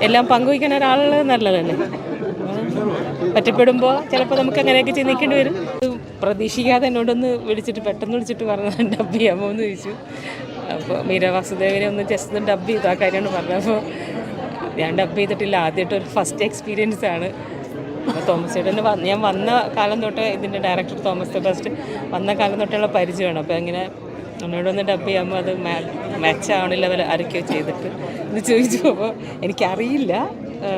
എല്ലാം പങ്കുവയ്ക്കാൻ ഒരാളുള്ളത് നല്ലതല്ലേ. പറ്റപ്പെടുമ്പോൾ ചിലപ്പോൾ നമുക്ക് അങ്ങനെയൊക്കെ ചിന്തിക്കേണ്ടി വരും. പ്രതീക്ഷിക്കാതെ എന്നോടൊന്ന് പെട്ടെന്ന് വിളിച്ചിട്ട് പറഞ്ഞു ഡബ് ചെയ്യാമോ എന്ന് ചോദിച്ചു. അപ്പോൾ മീര വാസുദേവനെ ഒന്ന് ജസ്റ്റ് ഒന്ന് ഡബ് ചെയ്തു, ആ കാര്യമാണ് പറഞ്ഞത്. അപ്പോൾ ഞാൻ ഡബ് ചെയ്തിട്ടില്ല, ആദ്യമായിട്ടൊരു ഫസ്റ്റ് എക്സ്പീരിയൻസ് ആണ്. അപ്പോൾ തോമസ് ചേട്ടന് ഞാൻ വന്ന കാലം തൊട്ട് ഇതിൻ്റെ ഡയറക്ടർ തോമസ് സെബാസ്റ്റ്യൻ വന്ന കാലം തൊട്ടുള്ള പരിചയമാണ്. അപ്പോൾ അങ്ങനെ എന്നോടൊന്ന് ഡബ് ചെയ്യുമ്പോൾ അത് മാച്ചാവണില്ല വല്ല ആരൊക്കെയോ ചെയ്തിട്ട് എന്ന് ചോദിച്ചു. അപ്പോൾ എനിക്കറിയില്ല,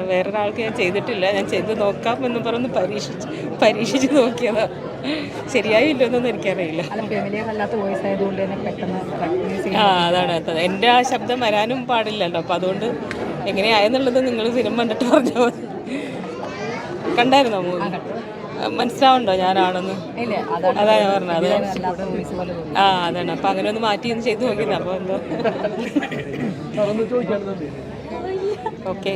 വേറൊരാൾക്ക് ഞാൻ ചെയ്തിട്ടില്ല, ഞാൻ ചെയ്ത് നോക്കാം എന്ന് പറഞ്ഞ് പരീക്ഷിച്ച് നോക്കിയതാണ്. ശരിയായില്ലോ എന്നൊന്നും എനിക്കറിയില്ല. അതാണ് എൻ്റെ ആ ശബ്ദം വരാനും പാടില്ലല്ലോ. അപ്പോൾ അതുകൊണ്ട് എങ്ങനെയായെന്നുള്ളത് നിങ്ങൾ സിനിമ കണ്ടിട്ട് പറഞ്ഞാൽ മതി. കണ്ടായിരുന്നോ മൂവി? മനസ്സിലാവുണ്ടോ ഞാനാണെന്ന്? അതാ ഞാൻ പറഞ്ഞത്. അതാണ്. അപ്പം അങ്ങനെ ഒന്ന് മാറ്റി ഒന്ന് ചെയ്ത് നോക്കിയത്. അപ്പോൾ എന്തോ ഓക്കെ.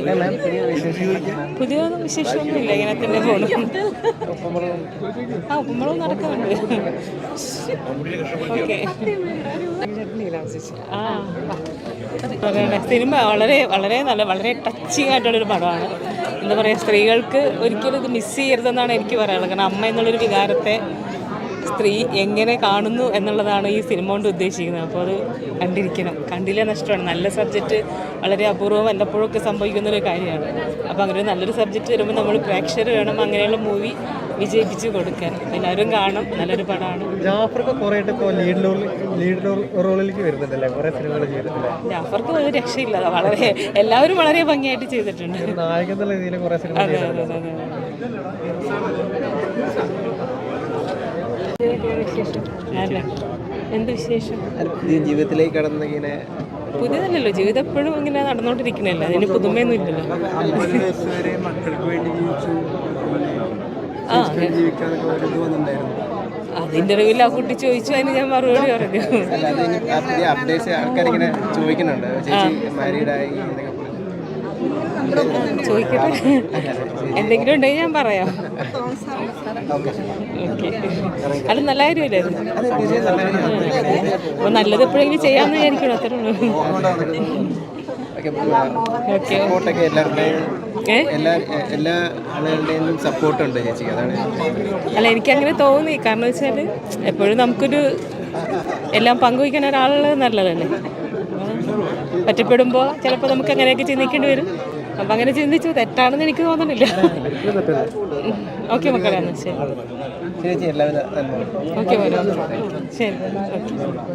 പുതിയൊന്നും വിശേഷമൊന്നുമില്ല, ഇങ്ങനെ തന്നെ പോകണം. ഉപ്പുമുളകും നടക്കുന്നുണ്ട്. ഓക്കെ. സിനിമ വളരെ വളരെ നല്ല, വളരെ ടച്ചിങ് ആയിട്ടുള്ളൊരു പടമാണ്. എന്താ പറയുക, സ്ത്രീകൾക്ക് ഒരിക്കലും ഇത് മിസ് ചെയ്യരുതെന്നാണ് എനിക്ക് പറയാനുള്ളത്. കാരണം അമ്മ എന്നുള്ളൊരു വികാരത്തെ സ്ത്രീ എങ്ങനെ കാണുന്നു എന്നുള്ളതാണ് ഈ സിനിമ കൊണ്ട് ഉദ്ദേശിക്കുന്നത്. അപ്പോൾ അത് കണ്ടിരിക്കണം. കണ്ടില്ലേ നഷ്ടമാണ്. നല്ല സബ്ജക്റ്റ് വളരെ അപൂർവം വല്ലപ്പോഴൊക്കെ സംഭവിക്കുന്നൊരു കാര്യമാണ്. അപ്പോൾ അങ്ങനെ നല്ലൊരു സബ്ജക്റ്റ് വരുമ്പോൾ നമ്മൾ പ്രേക്ഷകർ വേണം അങ്ങനെയുള്ള മൂവി വിജയിപ്പിച്ച് കൊടുക്കാൻ. എല്ലാവരും കാണും, നല്ലൊരു പടമാണ്. ജാഫർക്ക് ഒരു രക്ഷയില്ല, വളരെ എല്ലാവരും വളരെ ഭംഗിയായിട്ട് ചെയ്തിട്ടുണ്ട്. അതെ അതെ അതെ. എന്ത് വിശേഷം? ജീവിതത്തിലേക്ക് കടന്നിങ്ങനെ പുതിയതല്ലല്ലോ, ജീവിതം എപ്പോഴും ഇങ്ങനെ നടന്നുകൊണ്ടിരിക്കണല്ലോ, അതിന് പുതുമയൊന്നും ഇല്ലല്ലോ. അത് ഇന്റർവ്യൂവിൽ ആ കുട്ടി ചോദിച്ചു, അതിന് ഞാൻ മറുപടി പറഞ്ഞു. ചോദിക്കട്ടെ, എന്തെങ്കിലും ഉണ്ടെങ്കിൽ ഞാൻ പറയാം. ഓക്കെ, അത് നല്ല കാര്യമല്ലേ? അപ്പോൾ നല്ലത് എപ്പോഴെങ്കിലും ചെയ്യാമെന്ന് വിചാരിക്കണം, അത്രേ ഉള്ളൂ. അല്ല, എനിക്കങ്ങനെ തോന്നി. കാരണം വെച്ചാൽ എപ്പോഴും നമുക്കൊരു എല്ലാം പങ്കുവയ്ക്കാൻ ഒരാളുള്ളത് നല്ലതല്ലേ. പറ്റപ്പെടുമ്പോൾ ചിലപ്പോൾ നമുക്ക് അങ്ങനെയൊക്കെ ചിന്തിക്കേണ്ടി വരും. അപ്പം അങ്ങനെ ചിന്തിച്ചു, തെറ്റാണെന്ന് എനിക്ക് തോന്നുന്നില്ല. ഓക്കെ മക്കളെ, എന്നാൽ ശരി. ഓക്കെ, ശരി. ഓക്കെ.